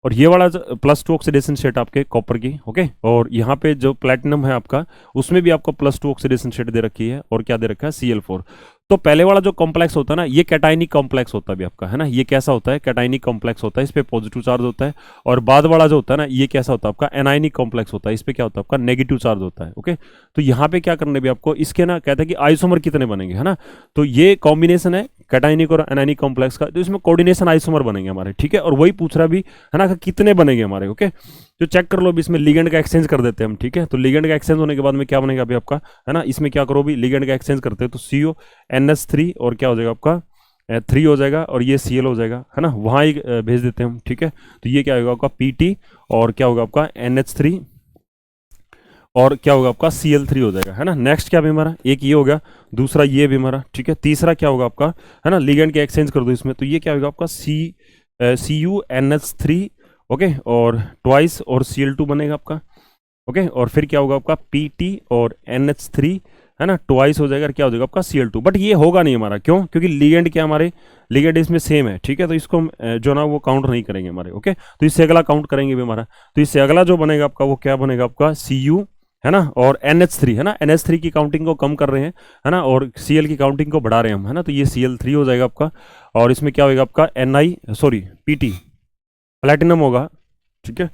और ये वाला +2 ऑक्सीडेशन स्टेट आपके कॉपर की। ओके, और यहाँ पे जो प्लेटिनम है आपका उसमें भी आपको +2 ऑक्सीडेशन स्टेट दे रखी है और क्या दे रखा है Cl4। तो पहले वाला जो कॉम्प्लेक्स होता है ना ये कैटाइनिक कॉम्प्लेक्स होता है भी आपका, है ना। ये कैसा होता है कैटाइनिक कॉम्प्लेक्स होता है, इस पे पॉजिटिव चार्ज होता है। और बाद वाला जो होता है ना ये कैसा होता है आपका एनाइनिक कॉम्प्लेक्स होता है, इस पे क्या होता है आपका नेगेटिव चार्ज होता है। ओके, तो यहाँ पे क्या करने भी आपको इसके ना कहते हैं कि आइसोमर कितने बनेंगे, है ना। तो ये कॉम्बिनेशन है कैटाइनिक और एनाइनिक कॉम्प्लेक्स का, तो इसमें कोऑर्डिनेशन आइसोमर बनेंगे हमारे, ठीक है। और वही पूछ रहा भी है ना कितने बनेंगे हमारे। ओके, तो चेक कर लो भी इसमें लिगेंड का एक्सचेंज कर देते हैं हम, ठीक है। तो लिगेंड का एक्सचेंज होने के बाद में क्या बनेगा अभी आपका, है ना, इसमें क्या करो भी लिगेंड का एक्सचेंज करते हैं तो CONH3 और क्या हो जाएगा आपका 3 हो जाएगा और ये Cl हो जाएगा, है ना, वहाँ ही भेज देते हैं हम, ठीक है। तो ये क्या होगा आपका PT और क्या होगा आपका NH3 और क्या होगा आपका Cl3 हो जाएगा, है ना। नेक्स्ट क्या भी हमारा एक ये हो गया, दूसरा ये भी हमारा, ठीक है। तीसरा क्या होगा आपका, है ना, लिगेंड के एक्सचेंज कर दो इसमें तो ये क्या होगा आपका CuNH3 ओके और ट्वाइस और Cl2 बनेगा आपका। ओके, और फिर क्या होगा आपका PT और NH3, है ना, ट्वाइस हो जाएगा क्या हो जाएगा आपका Cl2। बट ये होगा नहीं हमारा, क्यों, क्योंकि लिगेंड क्या हमारे लिगेंड इसमें सेम है, ठीक है। तो इसको हम जो ना वो काउंट नहीं करेंगे हमारे। ओके, तो इससे अगला काउंट करेंगे भी हमारा, तो इससे अगला जो बनेगा आपका वो क्या बनेगा आपका Cu, है ना, और NH3, है ना, NH3 की काउंटिंग को कम कर रहे हैं, है ना, और Cl की काउंटिंग को बढ़ा रहे हैं हम, है ना। तो ये Cl3 हो जाएगा आपका और इसमें क्या होगा आपका PT प्लेटिनम होगा, ठीक है,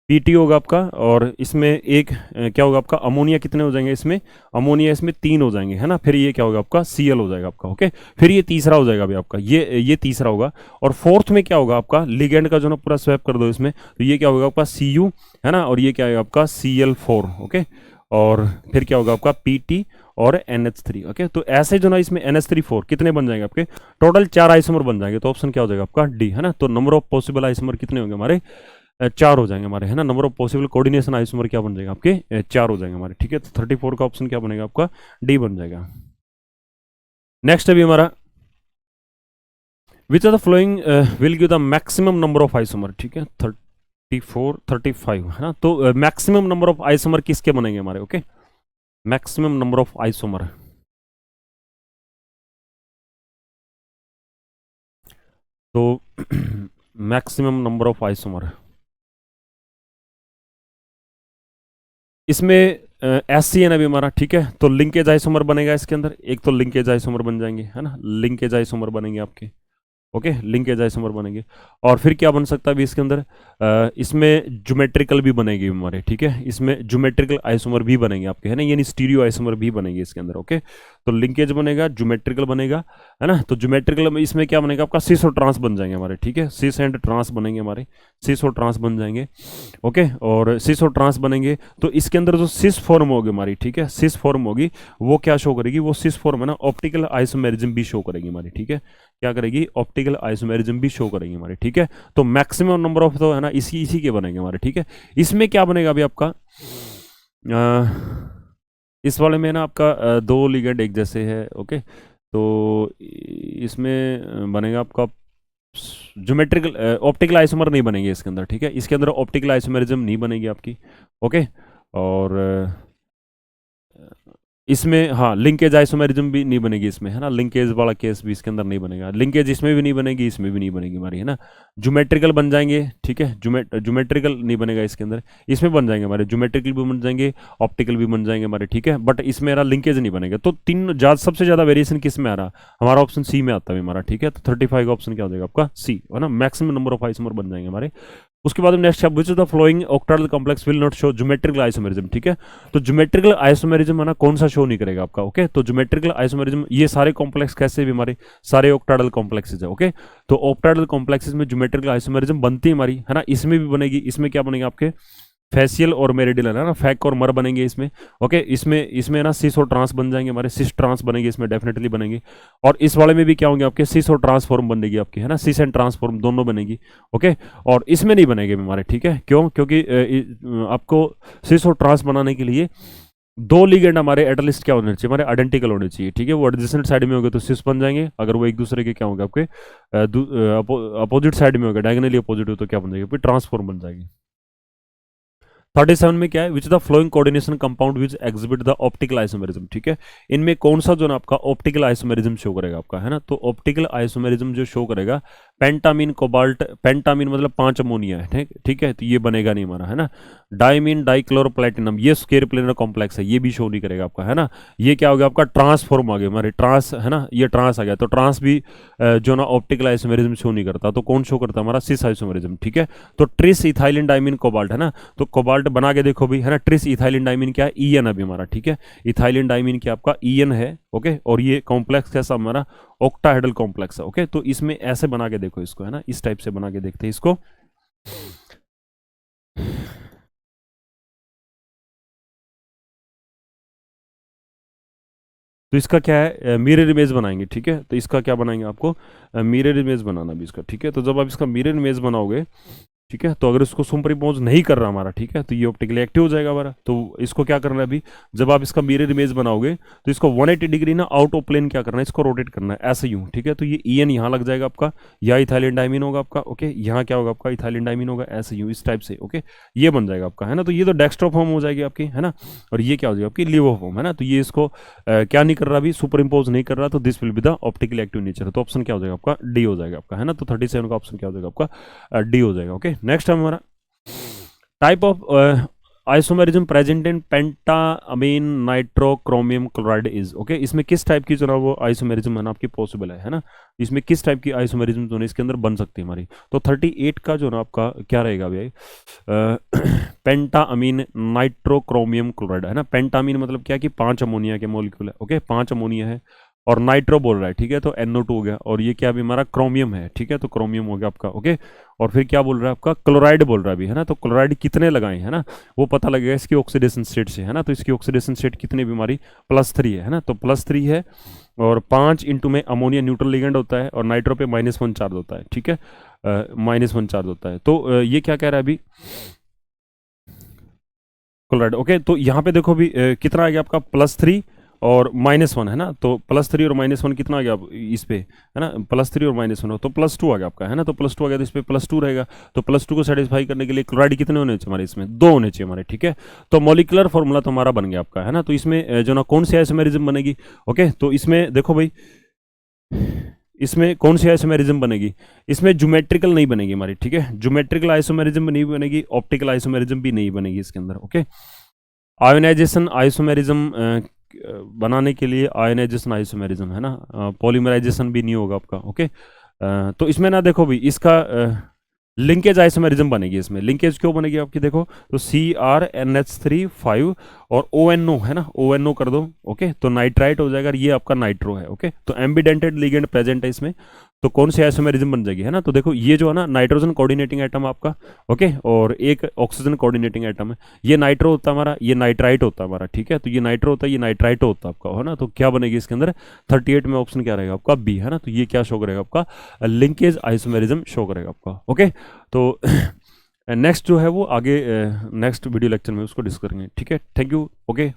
PT होगा आपका और इसमें एक क्या होगा आपका अमोनिया कितने हो जाएंगे इसमें, अमोनिया इसमें 3 हो जाएंगे, है ना। फिर ये क्या होगा आपका Cl हो जाएगा आपका। ओके, फिर ये तीसरा हो जाएगा अभी आपका ये तीसरा होगा और फोर्थ में क्या होगा आपका लिगेंड का जो ना पूरा स्वैप कर दो इसमें तो ये क्या होगा आपका Cu, है ना, और ये क्या होगा आपका Cl4। ओके, और फिर क्या होगा आपका PT और NH3। ओके, तो ऐसे जो ना इसमें NH3 4 कितने बन जाएंगे आपके टोटल 4 आइसोमर बन जाएंगे। तो ऑप्शन क्या हो जाएगा आपका D, है ना। तो नंबर ऑफ पॉसिबल आइसोमर कितने होंगे हमारे 4 हो जाएंगे हमारे, है ना। Number of possible coordination isomer क्या बन जाएगा आपके 4 हो जाएंगे हमारे, ठीक है। तो 34 का ऑप्शन क्या बनेगा आपका D बन जाएगा। नेक्स्ट अभी हमारा which are the flowing will give the maximum number of isomer, ठीक है। 34 35, है ना। तो मैक्सिमम नंबर ऑफ आइसोमर किसके बनेंगे हमारे, okay, maximum number of isomer तो मैक्सिमम नंबर ऑफ आइसोमर इसमें एस सी एन अभी हमारा, ठीक है। तो लिंकेज आइसोमर बनेगा इसके अंदर, एक तो लिंकेज आइसोमर बन जाएंगे, है ना, लिंकेज आइसोमर बनेंगे आपके, ओके, लिंकेज आइसोमर बनेंगे। और फिर क्या बन सकता है अभी इसके अंदर, इसमें ज्योमेट्रिकल भी बनेगी हमारे, ठीक है, इसमें ज्योमेट्रिकल आइसोमर भी बनेंगे आपके, है ना, यानी स्टीरियो आइसोमर भी बनेंगे इसके अंदर, ओके। तो लिंकेज बनेगा, ज्योमेट्रिकल बनेगा, है ना। तो ज्योमेट्रिकल में इसमें क्या बनेगा आपका, सिस और ट्रांस बन जाएंगे हमारे, ठीक है, सिस एंड ट्रांस बनेंगे हमारे, सिस और ट्रांस बन जाएंगे, ओके। और सिस और ट्रांस बनेंगे तो इसके अंदर जो सिस फॉर्म होगी हमारी, ठीक है, सिस फॉर्म होगी, वो क्या शो करेगी, वो सिस फॉर्म है ना, ऑप्टिकल आइसोमेरिज्म भी शो करेगी हमारी, ठीक है, क्या करेगी, ऑप्टिकल आइसोमेरिज्म भी शो करेंगे हमारे, ठीक है। तो मैक्सिमम नंबर ऑफ तो है ना इसी इसी के बनेंगे हमारे, ठीक है। इसमें क्या बनेगा अभी आपका, इस वाले में ना आपका दो लिगेंड एक जैसे है, ओके। तो इसमें बनेगा आपका ज्योमेट्रिकल, ऑप्टिकल आइसोमर नहीं बनेंगे इसके अंदर, ठीक है, इसके अंदर ऑप्टिकल आइसोमेरिज्म नहीं बनेगी आपकी, ओके। और इसमें हाँ लिंकेज आइसोमेरिज्म भी नहीं बनेगी इसमें, है ना, लिंकेज वाला केस भी इसके अंदर नहीं बनेगा, लिंकेज इसमें भी नहीं बनेगी, इसमें भी नहीं बनेगी हमारी, है ना। ज्योमेट्रिकल बन जाएंगे, ठीक है, ज्योमेट्रिकल नहीं बनेगा इसके अंदर, इसमें बन जाएंगे हमारे, ज्योमेट्रिकल भी बन जाएंगे, ऑप्टिकल भी बन जाएंगे हमारे, ठीक है, बट इसमें मेरा लिंकेज नहीं बनेगा। तो तीन सबसे ज्यादा वेरिएशन किस में आ रहा, हमारा ऑप्शन सी में आता है हमारा, ठीक है। तो 35 का ऑप्शन क्या हो जाएगा आपका, सी, है ना, मैक्सिमम नंबर ऑफ आइसोमर बन जाएंगे हमारे। उसके बाद नेक्स्ट है, which of the flowing ऑक्टाइडल complex will not show geometrical isomerism, ठीक है। तो ज्योमेट्रिकल आइसोमेरिज्म है ना, कौन सा शो नहीं करेगा आपका, ओके। तो ज्योमेट्रिकल आइसोमेरिज्म ये सारे कॉम्प्लेक्स कैसे भी हमारे सारे ऑक्टाइडल कॉम्प्लेक्सेस है, ओके। तो ऑक्टाइडल कॉम्प्लेक्सेस में ज्योमेट्रिकल आइसोमेरिज्म बनती है हमारी, है ना, इसमें भी बनेगी। इसमें क्या बनेगा आपके, फेसियल और मेरिडियन, है ना, फैक और मर बनेंगे इसमें, ओके। इसमें इसमें ना सिस और ट्रांस बन जाएंगे हमारे, सिस ट्रांस बनेंगे इसमें, डेफिनेटली बनेंगे। और इस वाले में भी क्या होंगे आपके, सिस और ट्रांसफॉर्म बनेगी आपकी, है ना, सिस एंड ट्रांसफॉर्म दोनों बनेगी, ओके। और इसमें नहीं बनेंगे हमारे, ठीक है, क्यों, क्योंकि आपको सिस और ट्रांस बनाने के लिए दो लिगेंड हमारे एटलिस्ट क्या होने चाहिए, हमारे आइडेंटिकल होने चाहिए, ठीक है। वो एडजेसेंट साइड में होंगे तो सिस बन जाएंगे, अगर वो एक दूसरे के क्या होंगे आपके अपोजिट साइड में होगा, डायगोनली अपोजिट हो तो क्या बन जाएगी, फिर ट्रांसफॉर्म बन जाएगी। 37 में क्या है, which the flowing coordination compound which exhibit the optical isomerism, ठीक है। इनमें कौन सा जो ना आपका ऑप्टिकल आइसोमेरिज्म शो करेगा आपका, है ना। तो ऑप्टिकल आइसोमेरिज्म जो शो करेगा, पेंटामीन कोबाल्ट, पेंटामीन मतलब 5 अमोनिया है, ठीक है, तो ये बनेगा नहीं हमारा, है ना। डाइमीन डाइक्लोरोप्लेटिनम, ये स्क्वायर प्लेनर कॉम्प्लेक्स है, ये भी शो नहीं करेगा आपका, है ना। ये क्या हो गया आपका, ट्रांसफॉर्म आ गया हमारे, ट्रांस, है ना, ये ट्रांस आ गया, तो ट्रांस भी जो ना ऑप्टिकल आइसोमेरिज्म शो नहीं करता, तो कौन शो करता है हमारा, सिस आइसोमेरिज्म, ठीक है। तो ट्रिस इथाइलिन डाइमीन कोबाल्ट, है ना, तो कोबाल्ट बना के देखो भी, है ना, ट्रिस इथाइलिन डाइमीन क्या है, ईएन अभी हमारा, ठीक है, इथाइलिन डाइमीन क्या आपका ईएन है, ओके। और ये कॉम्प्लेक्स कैसा हमारा, ऑक्टाहेड्रल कॉम्प्लेक्स है, ओके। तो इसमें ऐसे बना के देखो इसको, है ना, इस टाइप से बना के देखते हैं इसको। तो इसका क्या है, मिरर इमेज बनाएंगे, ठीक है। तो इसका क्या बनाएंगे आपको, मिरर इमेज बनाना भी इसका, ठीक है। तो जब आप इसका मिरर इमेज बनाओगे, ठीक है, तो अगर इसको सुपरइम्पोज नहीं कर रहा हमारा, ठीक है, तो ये ऑप्टिकली एक्टिव हो जाएगा हमारा। तो इसको क्या करना है अभी, जब आप इसका मिरर इमेज बनाओगे तो इसको 180 डिग्री ना आउट ऑफ प्लेन क्या करना है, इसको रोटेट करना है ऐसे यूं, ठीक है। तो ये ईएन यहाँ लग जाएगा आपका, या इथाइलिन डाइमीन होगा आपका, ओके। यहाँ क्या होगा आपका, इथाइलिन डाइमीन होगा, ऐसे यूं इस टाइप से, ओके। ये बन जाएगा आपका, है ना। तो ये तो डेक्स्ट्रो फॉर्म हो जाएगी आपकी, है ना। और ये क्या हो जाएगी आपकी लिवो फॉर्म, है ना। तो ये इसको क्या नहीं कर रहा अभी, सुपर इम्पोज नहीं कर रहा, तो this will be the optically active nature. तो ऑप्शन क्या हो जाएगा आपका, डी हो जाएगा आपका, है ना। तो 37 का ऑप्शन क्या हो जाएगा आपका, डी हो जाएगा, ओके। नेक्स्ट है हमारा type of isomerism present in pentaammine nitrochromium chloride is, okay. इसमें किस टाइप की जो ना वो आइसोमेरिज्म है ना आपकी पॉसिबल है ना। इसमें किस टाइप की आइसोमेरिज्म जो है इसके अंदर बन सकती है हमारी। तो 38 का जो ना आपका क्या रहेगा भाई, पेंटामीन नाइट्रोक्रोमियम क्लोराइड, है ना। पेंटामीन मतलब क्या कि 5 अमोनिया के मॉलिक्यूल है, ओके, 5 अमोनिया है, और नाइट्रो बोल रहा है, ठीक है, तो NO2 हो गया, और ये क्या भी हमारा क्रोमियम है, ठीक है, तो क्रोमियम हो गया आपका, ओके। और फिर क्या बोल रहा है आपका, क्लोराइड बोल रहा है अभी, है ना। तो क्लोराइड कितने लगाए, है ना, वो पता लगेगा इसकी ऑक्सीडेशन स्टेट से, है ना। तो इसकी ऑक्सीडेशन स्टेट कितनी भी हमारी +3 है ना। तो +3 है, और 5 इंटू में अमोनिया न्यूट्रल लिगेंड होता है, और नाइट्रो पे -1 चार्ज होता है, ठीक है, -1 चार्ज होता है। तो ये क्या कह रहा है अभी, क्लोराइड, ओके। तो यहाँ पे देखो भी कितना आ गया आपका, +3 और -1, है ना। तो +3 और -1 कितना आ गया इस पे, है ना, +3 और -1 हो तो +2 आ गया आपका, है ना। तो +2 आ गया, तो इस पे +2 रहेगा। तो +2 को सेटिस्फाई करने के लिए क्लोराइड कितने होने चाहिए हमारे, इसमें 2 होने चाहिए हमारे, ठीक है। तो मॉलिकुलर फॉर्मूला तो हमारा बन गया आपका, है ना। तो इसमें जो ना कौन सी आइसोमेरिज्म बनेगी, ओके। तो इसमें देखो भाई, इसमें कौन सी आइसोमेरिज्म बनेगी, इसमें ज्योमेट्रिकल नहीं बनेगी हमारी, ठीक है, ज्योमेट्रिकल आइसोमेरिज्म नहीं बनेगी, ऑप्टिकल आइसोमेरिज्म भी नहीं बनेगी इसके अंदर, ओके। आयोनाइजेशन आइसोमेरिज्म बनाने के लिए आयोनाइजेशन आइसोमेरिज्म है ना, पॉलीमराइजेशन भी नहीं होगा आपका, ओके। तो इसमें ना देखो भी इसका लिंकेज आइसोमेरिज्म बनेगी, इसमें लिंकेज क्यों बनेगी आपकी, देखो तो CrNH3 5 और ONO है ना, ONO कर दो, ओके, तो नाइट्राइट हो जाएगा, और ये आपका नाइट्रो है, ओके। तो एम्बिडेंटेड लिगेंड प्रेजेंट है इसमें, तो कौन सी आइसोमेरिज्म बन जाएगी, है ना। तो देखो ये जो है ना नाइट्रोजन कोऑर्डिनेटिंग एटम आपका, ओके, और एक ऑक्सीजन कोऑर्डिनेटिंग एटम है, ये नाइट्रो होता है हमारा, ये नाइट्राइट होता है हमारा, ठीक है। तो ये नाइट्रो होता है, ये नाइट्राइट होता है आपका, है ना। तो क्या बनेगी इसके अंदर, 38 में ऑप्शन क्या रहेगा आपका, बी, है ना। तो ये क्या शो करेगा आपका, लिंकेज आइसोमेरिज्म शो करेगा आपका, ओके। तो नेक्स्ट जो है वो आगे नेक्स्ट वीडियो लेक्चर में उसको डिस्कस करेंगे, ठीक है। Thank you, okay.